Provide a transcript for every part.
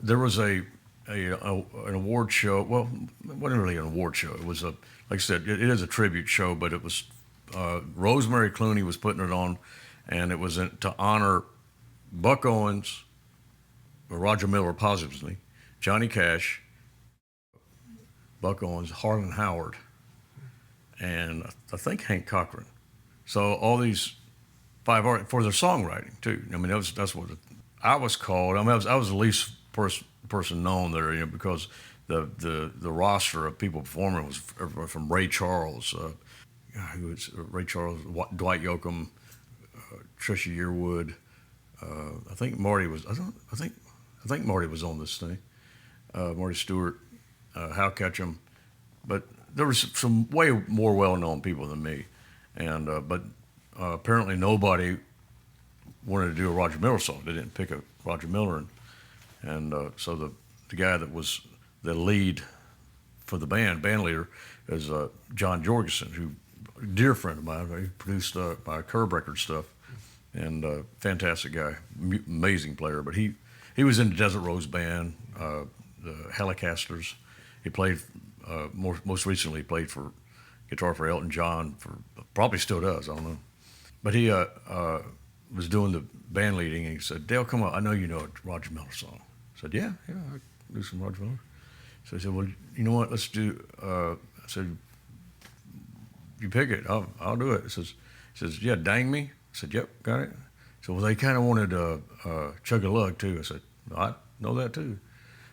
there was an award show. Well, it wasn't really an award show. It was like I said, it is a tribute show, but it was Rosemary Clooney was putting it on, and it was to honor Buck Owens, or Roger Miller positively, Johnny Cash, Buck Owens, Harlan Howard, and I think Hank Cochran. So all these 5 artists for their songwriting too. I mean, that's what I was called. I mean, I was the least person known there, because the roster of people performing was from Ray Charles, who was Ray Charles, Dwight Yoakam, Trisha Yearwood. I think Marty was. I think Marty was on this thing. Marty Stewart, Hal Ketchum, but there was some way more well-known people than me, and but apparently nobody wanted to do a Roger Miller song. They didn't pick a Roger Miller, and so the guy that was the lead for the band leader, is John Jorgensen, who a dear friend of mine. He produced my Curb Record stuff, and fantastic guy, amazing player. But he was in the Desert Rose Band, the Helicasters. He played most recently played for guitar for Elton John, probably still does, I don't know. But he was doing the band leading, and he said, "Dale, come on, I know you know a Roger Miller song." I said, "Yeah, I can do some Roger Miller." So he said, "Well, you know what? Let's do." I said, "You pick it. I'll do it." He says, "Yeah, Dang Me." I said, "Yep, got it." So well, they kind of wanted Chug a Lug too. I said, "I know that too."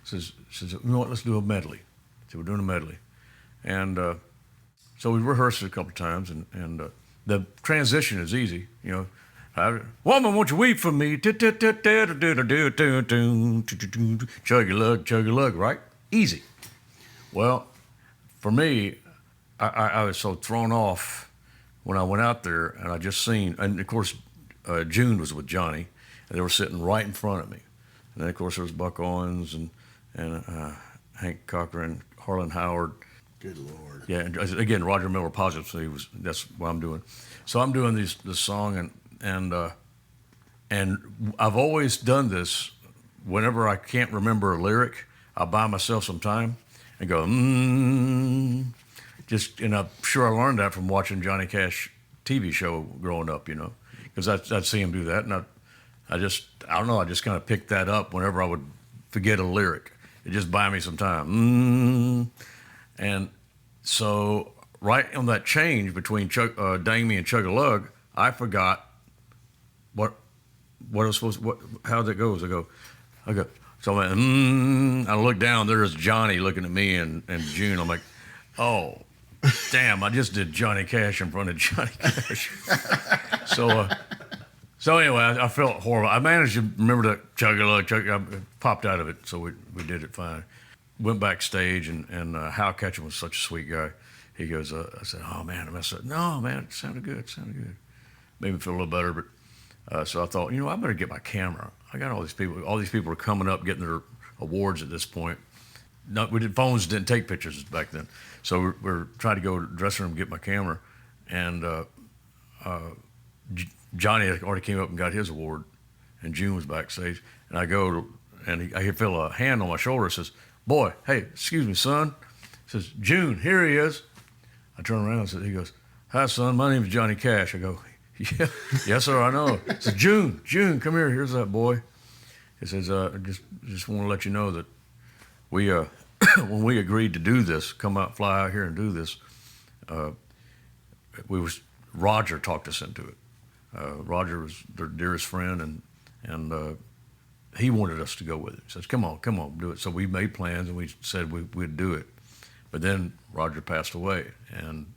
Says, "You know what? Let's do a medley." So we're doing a medley, and so we rehearsed it a couple times, and the transition is easy, Woman, won't you weep for me? Chug a lug, right? Easy. Well, for me, I was so thrown off when I went out there, and I just seen, and of course, June was with Johnny, and they were sitting right in front of me. And then, of course, there was Buck Owens and Hank Cochran, Harlan Howard. Good Lord. Yeah, and again, Roger Miller positive, so that's what I'm doing. So I'm doing this song, and I've always done this. Whenever I can't remember a lyric, I buy myself some time and go, and I'm sure I learned that from watching Johnny Cash TV show growing up, because I'd see him do that, and I don't know, I just kind of picked that up whenever I would forget a lyric. It just buy me some time. And so right on that change between Dang Me and Chug a Lug, I forgot what I was supposed to, how that goes. I go. So I went, I look down, there's Johnny looking at me and June. I'm like, oh, damn, I just did Johnny Cash in front of Johnny Cash. So anyway, I felt horrible. I managed to remember that chug-a-lug, I popped out of it, so we did it fine. Went backstage, and Hal Ketchum was such a sweet guy. He goes, I said, "Oh, man, I messed up." "No, man, it sounded good. Made me feel a little better, but so I thought, I better get my camera. I got all these people. All these people are coming up, getting their awards at this point. No, phones didn't take pictures back then. So we're trying to go to the dressing room and get my camera, and Johnny had already came up and got his award, and June was backstage. And I go, and I feel a hand on my shoulder. Says, "Boy, hey, excuse me, son." Says, "June, here he is." I turn around and said, he goes, "Hi, son, my name is Johnny Cash." I go, "Yeah, yes, sir, I know." He says, June, come here. Here's that boy." He says, "I just want to let you know that we, when we agreed to do this, fly out here and do this, Roger talked us into it. Roger was their dearest friend, and he wanted us to go with it. He says, come on, do it." So we made plans, and we said we'd do it. But then Roger passed away, and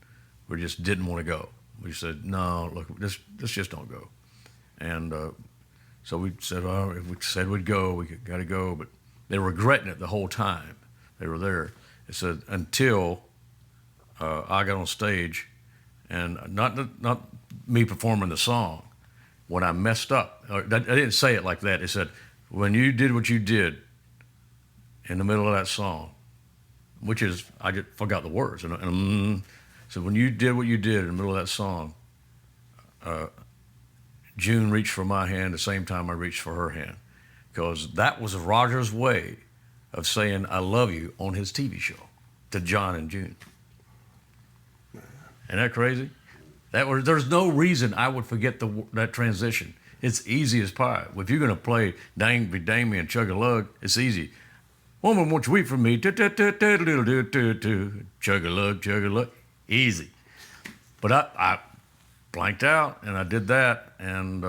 we just didn't want to go. We said, "No, look, let's just don't go." And so we said, "Oh, if we said we'd go, we got to go." But they were regretting it the whole time they were there. It said until I got on stage, and not me performing the song. When I messed up, I didn't say it like that. It said, "When you did what you did in the middle of that song," which is, I just forgot the words. So when you did what you did in the middle of that song, June reached for my hand the same time I reached for her hand. because that was Roger's way of saying "I love you" on his TV show to John and June. Isn't that crazy? There's no reason I would forget that transition. It's easy as pie. If you're going to play Dang Be Dang Me and Chug a Lug, it's easy. Woman, won't you weep for me? Chug a lug, chug a lug. Easy. But I blanked out, and I did that, and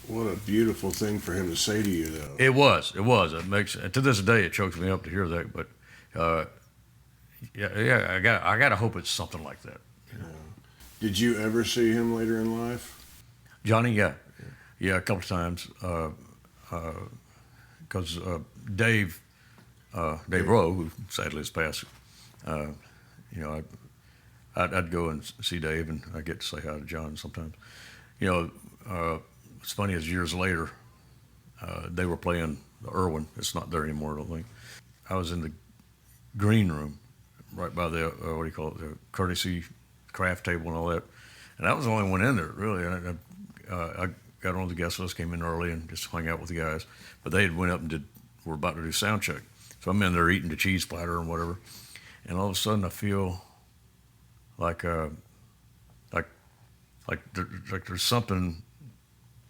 what a beautiful thing for him to say to you, though. It was. It makes, to this day, it chokes me up to hear that. But yeah, I got to hope it's something like that. You know? Did you ever see him later in life? Johnny, yeah, a couple of times. Because Dave Rowe, who sadly has passed, you know, I'd go and see Dave, and I get to say hi to John sometimes. You know, it's funny, as years later, they were playing the Irwin. It's not there anymore, I don't think. I was in the green room, right by the, what do you call it, the courtesy craft table and all that. And I was the only one in there, really. I got on the guest list, came in early, and just hung out with the guys. But they had went up and were about to do sound check. So I'm in there eating the cheese platter and whatever. And all of a sudden I feel like there's something,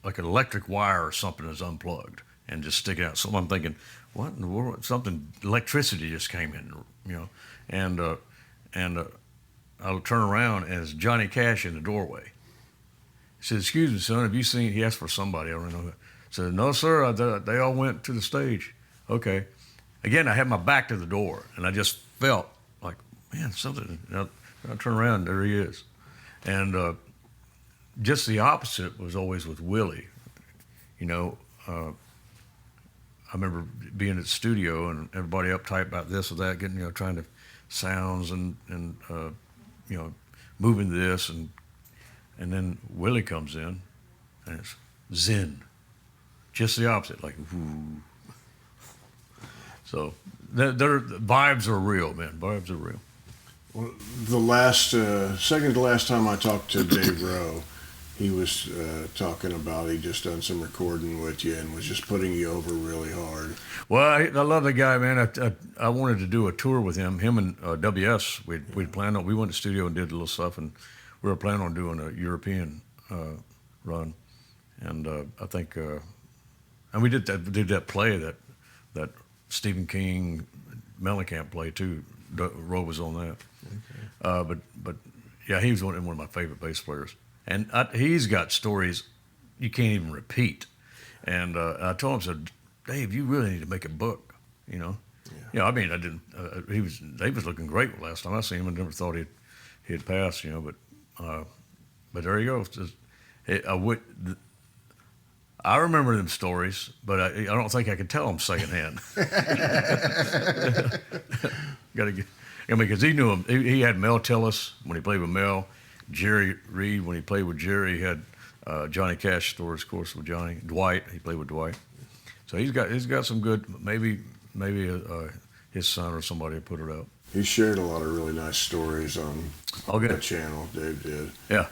like an electric wire or something is unplugged and just sticking out. So I'm thinking, what in the world? Something, electricity just came in, you know. And I'll turn around, and it's Johnny Cash in the doorway. He said, "Excuse me, son, have you seen," he asked for somebody, I don't know who. I said, "No, sir, they all went to the stage." Okay. Again, I had my back to the door, and I just felt like, man, something. I turn around, there he is. And just the opposite was always with Willie. You know, I remember being at the studio and everybody uptight about this or that, getting, you know, trying to sounds and you know, moving this, and then Willie comes in, and it's zen, just the opposite, like whoo. So their vibes are real, man. Vibes are real. Well, the second to last time I talked to Dave Rowe, he was talking about he just done some recording with you and was just putting you over really hard. Well, I love the guy, man. I wanted to do a tour with him. Him and WS. We'd planned on. We went to the studio and did a little stuff, and we were planning on doing a European run. And I think, and we did that play that Stephen King Mellencamp play too. Rowe was on that. Okay. But yeah, he was one of my favorite bass players. And he's got stories you can't even repeat. And I told him, I said, "Dave, you really need to make a book, you know?" Yeah. You know, I mean, I didn't. Dave was looking great last time I seen him. I never thought he had passed, you know. But there you go. I remember them stories, but I don't think I could tell them secondhand. Got to get. I mean, because he knew him. He had Mel Tillis when he played with Mel. Jerry Reed, when he played with Jerry, he had Johnny Cash stories, of course, with Johnny. Dwight, he played with Dwight. So he's got some good. Maybe his son or somebody will put it out. He shared a lot of really nice stories on that channel. Dave did. Yeah.